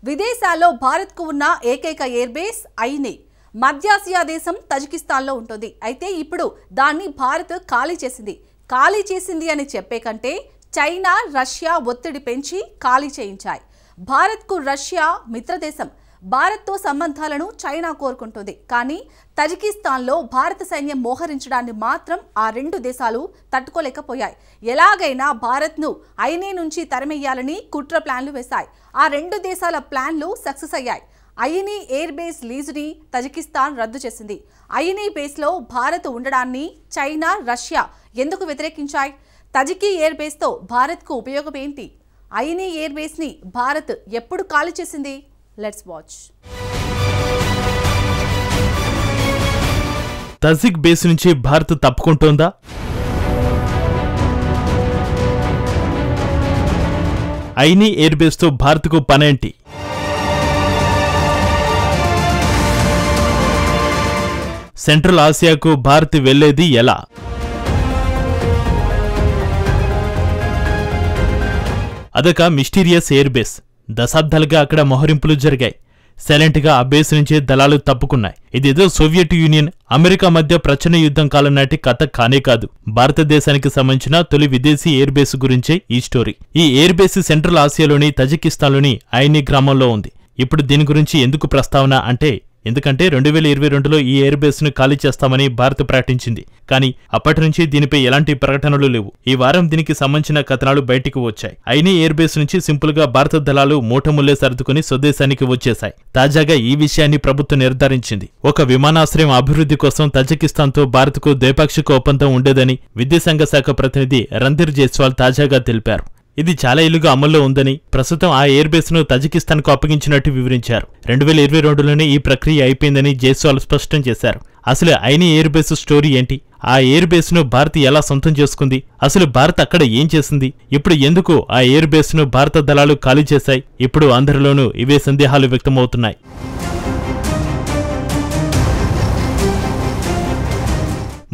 విదేశాల్లో భారత్కు ఉన్న ఏకైక ఎయిర్ బేస్ ఐనే మధ్యాసియా దేశం తజికిస్తాన్లో ఉంటుంది. అయితే ఇప్పుడు దాన్ని భారత్ ఖాళీ చేసింది అని చెప్పే కంటే చైనా, రష్యా ఒత్తిడి పెంచి ఖాళీ చేయించాయి. భారత్కు రష్యా మిత్రదేశం. భారత్తో సంబంధాలను చైనా కోరుకుంటుంది. కానీ తజికిస్తాన్లో భారత సైన్యం మోహరించడాన్ని మాత్రం ఆ రెండు దేశాలు తట్టుకోలేకపోయాయి. ఎలాగైనా భారత్ను ఐనే నుంచి తరిమెయ్యాలని కుట్ర ప్లాన్లు వేశాయి. ఆ రెండు దేశాల ప్లాన్లు సక్సెస్ అయ్యాయి. ఐనే ఎయిర్ బేస్ లీజుని తజికిస్తాన్ రద్దు చేసింది. ఐనే బేస్లో భారత్ ఉండడాన్ని చైనా, రష్యా ఎందుకు వ్యతిరేకించాయి? తజికీ ఎయిర్ బేస్తో భారత్కు ఉపయోగం ఏంటి? ఐనే ఎయిర్ బేస్ని భారత్ ఎప్పుడు ఖాళీ చేసింది? Let's watch. తజిక్ బేస్ నుంచి భారత్ తప్పుకుంటోందా? ఐనే ఎయిర్ బేస్తో భారత్కు పనేంటి? సెంట్రల్ ఆసియాకు భారత్ వెళ్లేది ఎలా? అదొక మిస్టీరియస్ ఎయిర్ బేస్. దశాబ్దాలుగా అక్కడ మోహరింపులు జరిగాయి. సైలెంట్గా ఆ బేస్ నుంచే దళాలు తప్పుకున్నాయి. ఇదేదో సోవియట్ యూనియన్, అమెరికా మధ్య ప్రచన్న యుద్ధం కాలం నాటి కథ కానే కాదు. భారతదేశానికి సంబంధించిన తొలి విదేశీ ఎయిర్ బేస్ గురించే ఈ స్టోరీ. ఈ ఎయిర్ బేస్ సెంట్రల్ ఆసియాలోని తజికిస్తాన్లోని ఐనే గ్రామంలో ఉంది. ఇప్పుడు దీని గురించి ఎందుకు ప్రస్తావన అంటే, ఎందుకంటే 2022లో ఈ ఎయిర్ బేస్ ను ఖాళీ చేస్తామని భారత్ ప్రకటించింది. కానీ అప్పటి నుంచి దీనిపై ఎలాంటి ప్రకటనలు లేవు. ఈ వారం దీనికి సంబంధించిన కథనాలు బయటికి వచ్చాయి. ఐనే ఎయిర్ బేస్ నుంచి సింపుల్ గా భారత దళాలు మూటముల్లే సర్దుకుని స్వదేశానికి వచ్చేశాయి. తాజాగా ఈ విషయాన్ని ప్రభుత్వం నిర్ధారించింది. ఒక విమానాశ్రయం అభివృద్ధి కోసం తజికిస్తాన్తో భారత్కు ద్వైపాక్షిక ఒప్పందం ఉండేదని విదేశాంగ శాఖ ప్రతినిధి రణ్ధీర్ జైస్వాల్ తాజాగా తెలిపారు. ఇది చాలా ఏళ్లుగా అమల్లో ఉందని, ప్రస్తుతం ఆ ఎయిర్ బేస్ ను తజికిస్తాన్కు అప్పగించినట్టు వివరించారు. 2022లోనే ఈ ప్రక్రియ అయిపోయిందని జైస్వాల్ స్పష్టం చేశారు. అసలు ఐనే ఎయిర్ బేస్ స్టోరీ ఏంటి? ఆ ఎయిర్ బేస్ ను భారత్ ఎలా సొంతం చేసుకుంది? అసలు భారత్ అక్కడ ఏం చేసింది? ఇప్పుడు ఎందుకు ఆ ఎయిర్ బేస్ ను భారత దళాలు ఖాళీ చేశాయి? ఇప్పుడు అందరిలోనూ ఇవే సందేహాలు వ్యక్తమవుతున్నాయి.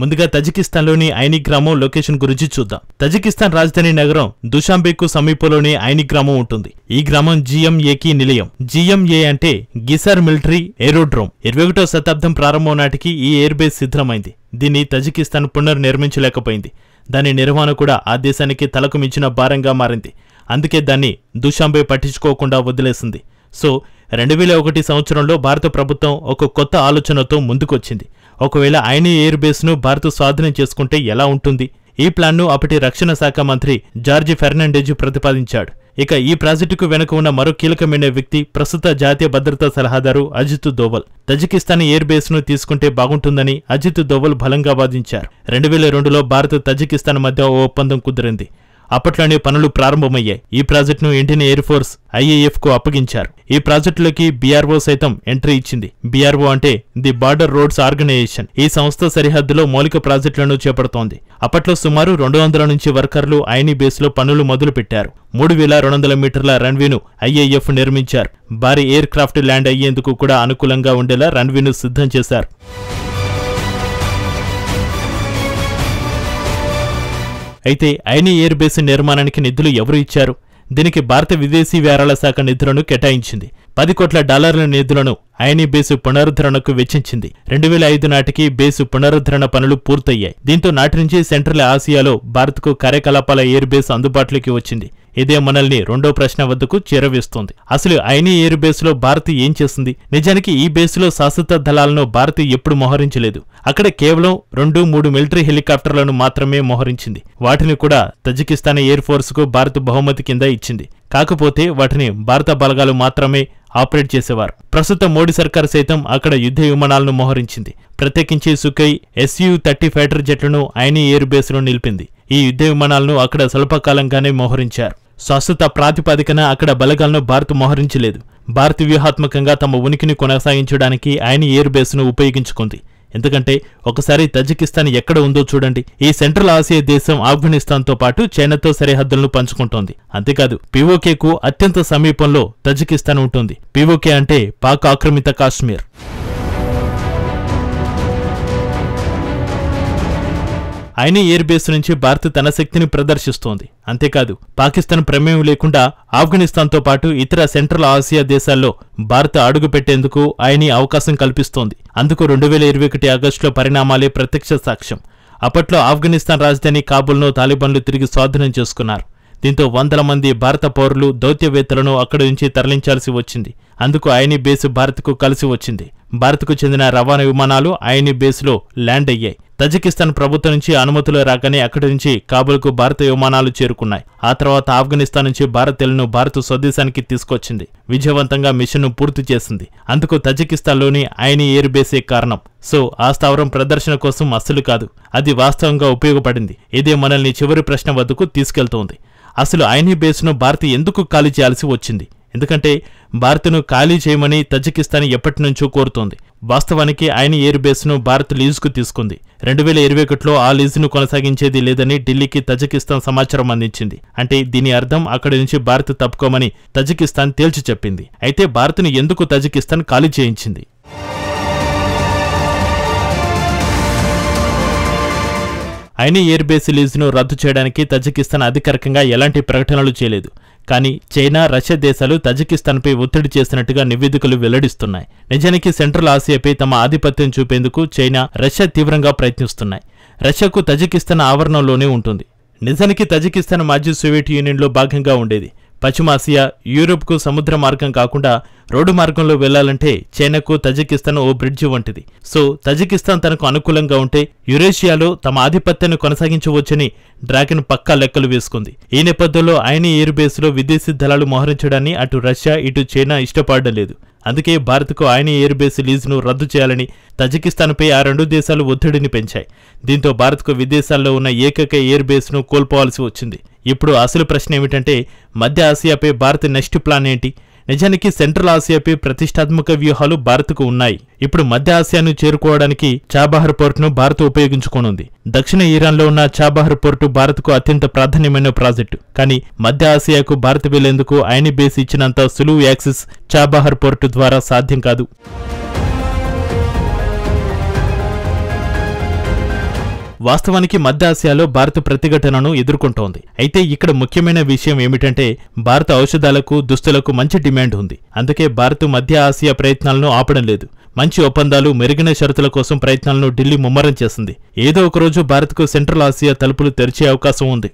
ముందుగా తజికిస్తాన్లోని ఐనే గ్రామం లొకేషన్ గురించి చూద్దాం. తజికిస్తాన్ రాజధాని నగరం దుషాంబేకు సమీపంలోని ఐనే గ్రామం ఉంటుంది. ఈ గ్రామం GMAకి నిలయం. GMA అంటే గిసార్ మిలిటరీ ఏరోడ్రోమ్. 21వ శతాబ్దం ప్రారంభం నాటికి ఈ ఎయిర్ బేస్ సిద్ధమైంది. దీన్ని తజికిస్తాన్ పునర్నిర్మించలేకపోయింది. దాని నిర్వహణ కూడా ఆ దేశానికి తలకు మించిన భారంగా మారింది. అందుకే దాన్ని దుషాంబే పట్టించుకోకుండా వదిలేసింది. సో 2001 సంవత్సరంలో భారత ప్రభుత్వం ఒక కొత్త ఆలోచనతో ముందుకొచ్చింది. ఒకవేళ ఐనే ఎయిర్ బేస్ ను భారత్ స్వాధీనం చేసుకుంటే ఎలా ఉంటుంది? ఈ ప్లాన్ను అప్పటి రక్షణ శాఖ మంత్రి జార్జ్ ఫెర్నాండెజ్ ప్రతిపాదించాడు. ఇక ఈ ప్రాజెక్టుకు వెనుక ఉన్న మరో కీలకమైన వ్యక్తి ప్రస్తుత జాతీయ భద్రతా సలహాదారు Ajit Doval. Tajikistan air base ను తీసుకుంటే బాగుంటుందని అజిత్ దోవల్ బలంగా వాదించారు. 2002లో భారత్ తజికిస్తాన్ మధ్య ఓ ఒప్పందం కుదిరింది. అప్పట్లోనే పనులు ప్రారంభమయ్యాయి. ఈ ప్రాజెక్టును ఇండియన్ ఎయిర్ ఫోర్స్ IAF కు అప్పగించారు. ఈ ప్రాజెక్టులోకి BRO సైతం ఎంట్రీ ఇచ్చింది. BRO అంటే ది బార్డర్ రోడ్స్ ఆర్గనైజేషన్. ఈ సంస్థ సరిహద్దులో మౌలిక ప్రాజెక్టులను చేపడుతోంది. అప్పట్లో సుమారు 200 నుంచి వర్కర్లు ఐనే బేస్ లో పనులు మొదలు పెట్టారు. 3200 మీటర్ల రన్వేను IAF నిర్మించారు. భారీ ఎయిర్ క్రాఫ్ట్ ల్యాండ్ అయ్యేందుకు కూడా అనుకూలంగా ఉండేలా రన్వేను సిద్ధం చేశారు. అయితే ఐనే ఎయిర్ బేస్ నిర్మాణానికి నిధులు ఎవరు ఇచ్చారు? దీనికి భారత విదేశీ వ్యవహారాల శాఖ నిధులను కేటాయించింది. $10 కోట్ల నిధులను ఐనే బేసు పునరుద్ధరణకు వెచ్చించింది. 2005 నాటికి బేసు పునరుద్ధరణ పనులు పూర్తయ్యాయి. దీంతో నాటి నుంచి సెంట్రల్ ఆసియాలో భారత్కు కార్యకలాపాల ఎయిర్ బేస్ అందుబాటులోకి వచ్చింది. ఇదే మనల్ని రెండో ప్రశ్న వద్దకు చేరవేస్తోంది. అసలు ఐనే ఎయిర్ బేస్ లో భారత్ ఏం చేసింది? నిజానికి ఈ బేసులో శాశ్వత దళాలను భారత్ ఎప్పుడు మోహరించలేదు. అక్కడ కేవలం 2-3 మిలిటరీ హెలికాప్టర్లను మాత్రమే మోహరించింది. వాటిని కూడా తజికిస్తాన్ ఎయిర్ ఫోర్స్ కు భారత్ బహుమతి కింద ఇచ్చింది. కాకపోతే వాటిని భారత బలగాలు మాత్రమే ఆపరేట్ చేసేవారు. ప్రస్తుత మోడీ సర్కార్ సైతం అక్కడ యుద్ధ విమానాలను మోహరించింది. ప్రత్యేకించి సుఖోయ్ Su-30 ఫైటర్ జెట్లను ఐనే ఎయిర్ బేస్ లో నిలిపింది. ఈ యుద్ధ విమానాలను అక్కడ స్వల్పకాలంగానే మోహరించారు. శాశ్వత ప్రాతిపదికన అక్కడ బలగాలను భారత్ మోహరించలేదు. భారత్ వ్యూహాత్మకంగా తమ ఉనికిని కొనసాగించడానికి ఐనే ఎయిర్ బేస్ ను ఉపయోగించుకుంది. ఎందుకంటే ఒకసారి తజికిస్తాన్ ఎక్కడ ఉందో చూడండి. ఈ సెంట్రల్ ఆసియా దేశం ఆఫ్ఘనిస్తాన్తో పాటు చైనాతో సరిహద్దులను పంచుకుంటోంది. అంతేకాదు POKకు అత్యంత సమీపంలో తజికిస్తాన్ ఉంటుంది. POK అంటే పాక్ ఆక్రమిత కాశ్మీర్. ఐనీ ఎయిర్ బేస్ నుంచి భారత్ తన శక్తిని ప్రదర్శిస్తోంది. అంతేకాదు పాకిస్తాన్ ప్రమేయం లేకుండా ఆఫ్ఘనిస్తాన్తో పాటు ఇతర సెంట్రల్ ఆసియా దేశాల్లో భారత్ అడుగు పెట్టేందుకు ఐనీ అవకాశం కల్పిస్తోంది. అందుకు 2021 ఆగస్టులో పరిణామాలే ప్రత్యక్ష సాక్ష్యం. అప్పట్లో ఆఫ్ఘనిస్తాన్ రాజధాని కాబూల్ను తాలిబాన్లు తిరిగి స్వాధీనం చేసుకున్నారు. దీంతో వందల మంది భారత పౌరులు, దౌత్యవేత్తలను అక్కడి నుంచి తరలించాల్సి వచ్చింది. అందుకు ఐనీ బేస్ భారత్కు కలిసి వచ్చింది. భారత్కు చెందిన రవాణా విమానాలు ఐనీ బేస్లో ల్యాండ్ అయ్యాయి. తజికిస్తాన్ ప్రభుత్వం నుంచి అనుమతులు రాగానే అక్కడి నుంచి కాబూల్కు భారత విమానాలు చేరుకున్నాయి. ఆ తర్వాత ఆఫ్ఘనిస్తాన్ నుంచి భారతీయులను భారత్ స్వదేశానికి తీసుకొచ్చింది. విజయవంతంగా మిషన్ను పూర్తి చేసింది. అందుకు తజికిస్తాన్లోని ఐనీ ఎయిర్ బేసే కారణం. సో ఆ స్థావరం ప్రదర్శన కోసం అస్సలు కాదు, అది వాస్తవంగా ఉపయోగపడింది. ఇదే మనల్ని చివరి ప్రశ్న వద్దకు తీసుకెళ్తోంది. అసలు ఐనీ బేస్ను భారత్ ఎందుకు ఖాళీ చేయాల్సి వచ్చింది? ఎందుకంటే భారత్ను ఖాళీ చేయమని తజికిస్తాన్ ఎప్పటినుంచో కోరుతోంది. వాస్తవానికి ఐనీ ఎయిర్ బేస్ను భారత్ లీజుకు తీసుకుంది. 2021లో ఆ లీజును కొనసాగించేది లేదని ఢిల్లీకి తజికిస్తాన్ సమాచారం అందించింది. అంటే దీని అర్థం అక్కడి నుంచి భారత్ తప్పుకోమని తజికిస్తాన్ తేల్చి చెప్పింది. అయితే భారత్ను ఎందుకు తజికిస్తాన్ ఖాళీ చేయించింది? ఐనీ ఎయిర్ బేస్ లీజును రద్దు చేయడానికి తజికిస్తాన్ అధికారికంగా ఎలాంటి ప్రకటనలు చేయలేదు. కానీ చైనా, రష్యా దేశాలు తజికిస్తాన్పై ఒత్తిడి చేసినట్టుగా నివేదికలు వెల్లడిస్తున్నాయి. నిజానికి సెంట్రల్ ఆసియాపై తమ ఆధిపత్యం చూపేందుకు చైనా, రష్యా తీవ్రంగా ప్రయత్నిస్తున్నాయి. రష్యాకు తజికిస్తాన్ ఆవరణంలోనే ఉంటుంది. నిజానికి తజికిస్తాన్ మాజీ సోవియట్ యూనియన్లో భాగంగా ఉండేది. పశ్చిమాసియా, యూరోప్కు సముద్ర మార్గం కాకుండా రోడ్డు మార్గంలో వెళ్లాలంటే చైనాకు తజికిస్తాన్ ఓ బ్రిడ్జి వంటిది. సో తజికిస్తాన్ తనకు అనుకూలంగా ఉంటే యురేషియాలో తమ ఆధిపత్యాన్ని కొనసాగించవచ్చని డ్రాగన్ పక్కా లెక్కలు వేసుకుంది. ఈ నేపథ్యంలో ఐనీ ఎయిర్ బేస్లో విదేశీ దళాలు మోహరించడాన్ని అటు రష్యా, ఇటు చైనా ఇష్టపడడం లేదు. అందుకే భారత్కు ఐనీ ఎయిర్ బేస్ లీజును రద్దు చేయాలని తజికిస్తాన్పై ఆ రెండు దేశాలు ఒత్తిడిని పెంచాయి. దీంతో భారత్కు విదేశాల్లో ఉన్న ఏకైక ఎయిర్ బేస్ను కోల్పోవాల్సి వచ్చింది. ఇప్పుడు అసలు ప్రశ్న ఏమిటంటే మధ్య ఆసియాపై భారత్ నెక్స్ట్ ప్లాన్ ఏంటి? నిజానికి సెంట్రల్ ఆసియాపై ప్రతిష్టాత్మక వ్యూహాలు భారత్కు ఉన్నాయి. ఇప్పుడు మధ్య ఆసియాను చేరుకోవడానికి చాబహార్ పోర్టును భారత్ ఉపయోగించుకోనుంది. దక్షిణ ఇరాన్లో ఉన్న చాబహార్ పోర్టు భారత్కు అత్యంత ప్రాధాన్యమైన ప్రాజెక్టు. కానీ మధ్య ఆసియాకు భారత్ వెళ్లేందుకు ఐనీ బేస్ ఇచ్చినంత సులువు యాక్సెస్ చాబహార్ పోర్టు ద్వారా సాధ్యం కాదు. వాస్తవానికి మధ్య ఆసియాలో భారత్ ప్రతిఘటనను ఎదుర్కొంటోంది. అయితే ఇక్కడ ముఖ్యమైన విషయం ఏమిటంటే భారత ఔషధాలకు, దుస్తులకు మంచి డిమాండ్ ఉంది. అందుకే భారత్ మధ్య ఆసియా ప్రయత్నాలను ఆపడం లేదు. మంచి ఒప్పందాలు, మెరుగైన షరతుల కోసం ప్రయత్నాలను ఢిల్లీ ముమ్మరం చేసింది. ఏదో ఒకరోజు భారత్కు సెంట్రల్ ఆసియా తలుపులు తెరిచే అవకాశం ఉంది.